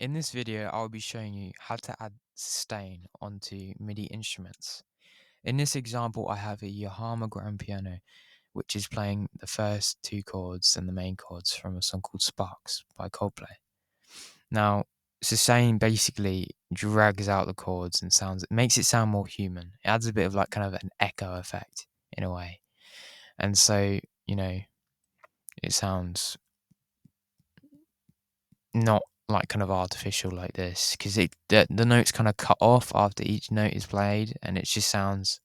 In this video, I'll be showing you how to add sustain onto MIDI instruments. In this example, I have a Yamaha grand piano, which is playing the first two chords and the main chords from a song called Sparks by Coldplay. Now, sustain basically drags out the chords and it makes it sound more human. It adds a bit of like kind of an echo effect in a way. And so, it sounds not like kind of artificial like this, because the notes kind of cut off after each note is played, and it just sounds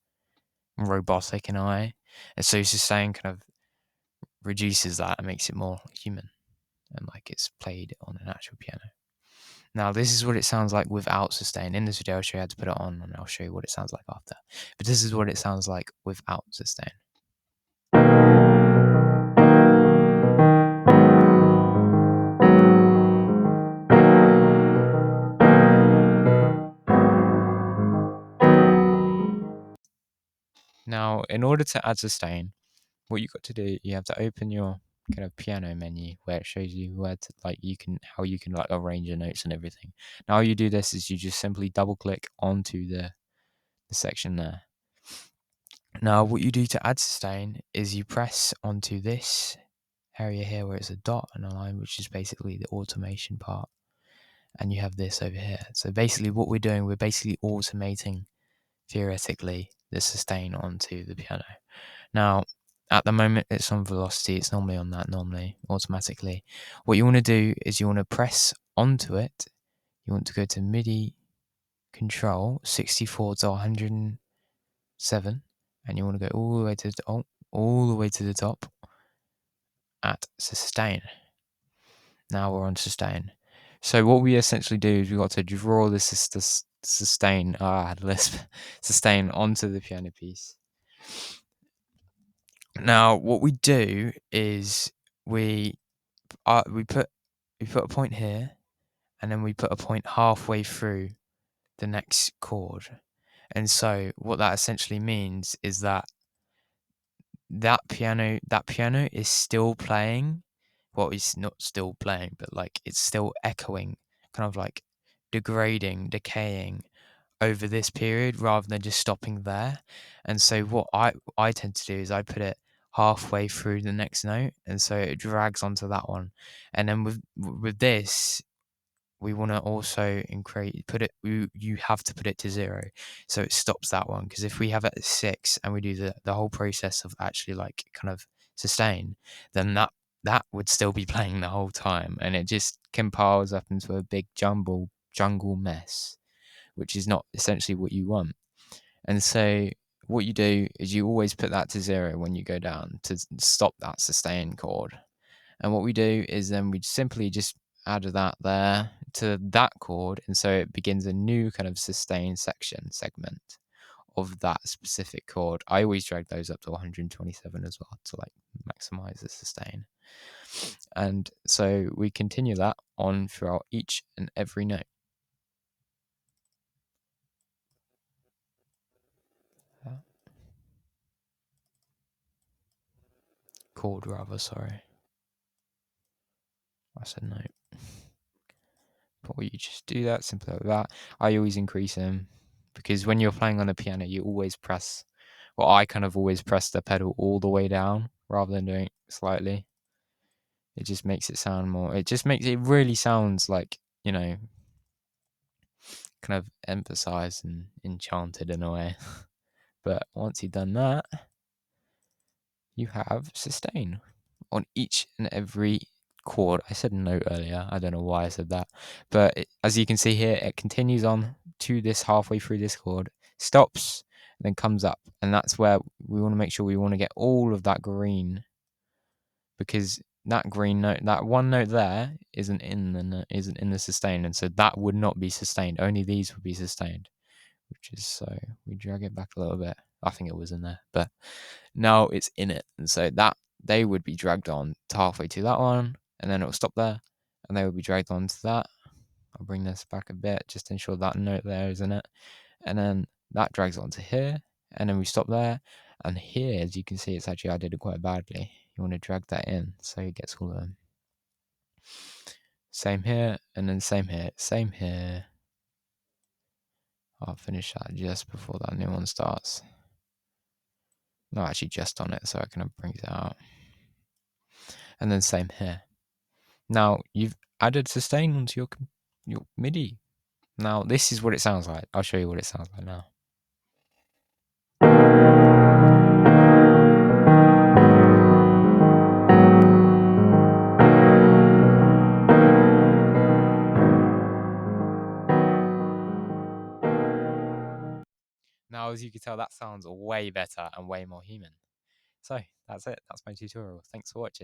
robotic in a way. And so sustain kind of reduces that and makes it more human and like it's played on an actual piano. Now, this is what it sounds like without sustain. In this video, I'll show you how to put it on, and I'll show you what it sounds like after. But this is what it sounds like without sustain. Now, in order to add sustain, what you got to do, you have to open your kind of piano menu where it shows you where to how you can like arrange your notes and everything. Now, how you do this is you just simply double click onto the section there. Now, what you do to add sustain is you press onto this area here where it's a dot and a line, which is basically the automation part, and you have this over here. So basically what we're doing, we're basically automating theoretically the sustain onto the piano. Now, at the moment it's on velocity, it's normally on that automatically. What you want to do is you want to press onto it. You want to go to MIDI control 64 to 107, and you want to go all the way to the top at sustain. Now we're on sustain. So what we essentially do is we got to draw this sustain. I had a lisp. Sustain onto the piano piece. Now what we do is we put a point here, and then we put a point halfway through the next chord. And so what that essentially means is that piano is still playing. Well, it's not still playing, but like it's still echoing, kind of like degrading, decaying over this period rather than just stopping there. And so what I tend to do is I put it halfway through the next note, and so it drags onto that one. And then with this, we want to also you have to put it to 0 so it stops that one, because if we have it at 6 and we do the whole process of actually like kind of sustain, then that would still be playing the whole time, and it just compiles up into a big jungle mess, which is not essentially what you want. And so what you do is you always put that to 0 when you go down to stop that sustain chord. And what we do is then we simply just add that there to that chord, and so it begins a new kind of sustain segment of that specific chord. I always drag those up to 127 as well to like maximize the sustain. And so we continue that on throughout each and every note. Chord rather, sorry. I said note. But you just do that, simply like that. I always increase them, because when you're playing on a piano, you always press, well, I kind of always press the pedal all the way down rather than doing it slightly. It just makes it sound more, it really sounds like, kind of emphasized and enchanted in a way. But once you've done that, you have sustain on each and every chord. I said note earlier. I don't know why I said that. But as you can see here, it continues on to this halfway through this chord, stops, and then comes up. And that's where we want to make sure we want to get all of that green, because that green note, that one note there, isn't in the sustain, and so that would not be sustained. Only these would be sustained, which is, so we drag it back a little bit. I think it was in there, but now it's in it, and so that they would be dragged on to halfway to that one, and then it will stop there, and they will be dragged on to that. I'll bring this back a bit just to ensure that note there is in it, and then that drags on to here, and then we stop there. And here, as you can see, it's actually, I did it quite badly. You want to drag that in so it gets all of them. Same here, and then same here, same here. I'll finish that just before that new one starts. No, actually just on it, so I can bring it out. And then same here. Now, you've added sustain onto your MIDI. Now, this is what it sounds like. I'll show you what it sounds like now. Now, as you can tell, that sounds way better and way more human. So, that's it. That's my tutorial. Thanks for watching.